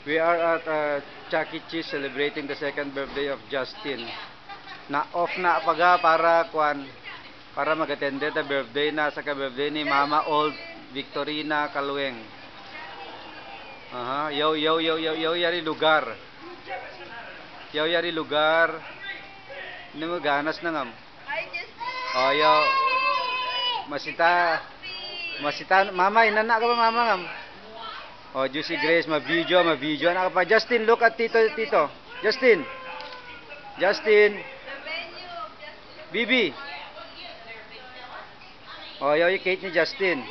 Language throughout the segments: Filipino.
We are at Chuck E. Cheese celebrating the second birthday of Justin. Na off na paga para mag-attend the birthday na sa ka-birthday ni Mama Old Victorina Kalueng. Aha, yo yari lugar. Yo yari lugar. Ni mo ganas na ngam. Oh, yo. Masita mama inana ka ba mama ngam? Oh, Juicy Grace, ma-video. Anak pa. Justin, look at Tito. Justin. Bibi. Oh, yung Kate ni Justin.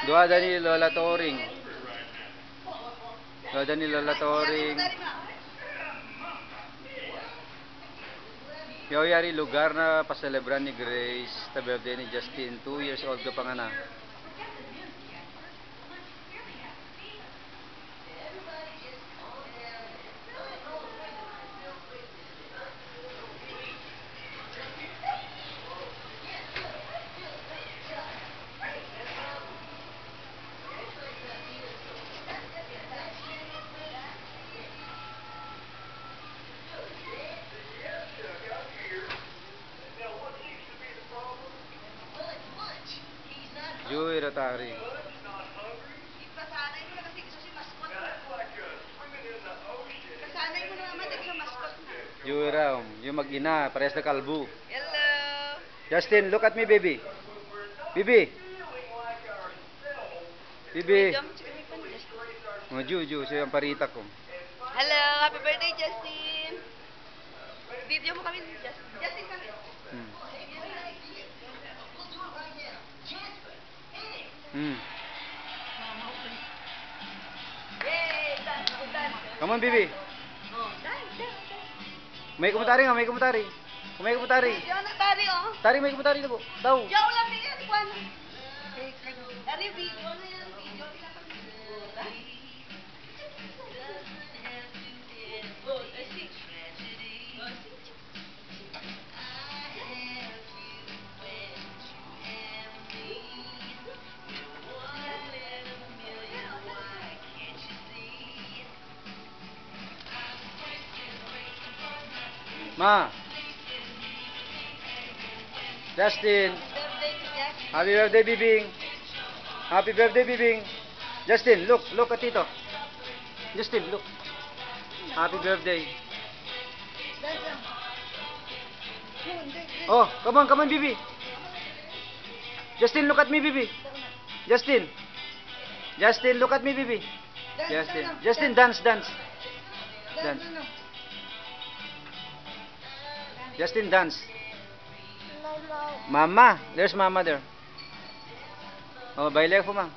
Dua dari Lola Toring. Yo yari lugar na paselebran ni Grace sa birthday ni Justin. 2 years old ka pa nga na. Joy Ratari. Ipasanay mo na kasi gusto si mascot. Kasanay mo na naman sa mascot na. Joy Ram, yung mag-ina, parehas na kalbo. Hello. Justin, look at me, baby. Bibi. Oh, Ju, siya yung parita ko. Hello, happy birthday Justin. Video mo kami Justin kami. Yay! Dance. Come on, Bibi. Dance. May kumatari. Yo na tari oh. Tari, may kumatari na po. Daw. Yo lang ni yan kwan. Ari video na yan, video Ma. Justin. Happy birthday, Bibing. Justin, look at Tito. Justin, look. Happy birthday. Oh, come on, Bibi. Justin, look at me, Bibi. Justin, look at me, Bibi. Justin, dance. Justin, dance. Mama, there's Mama there. Oh, baile po, ma'am.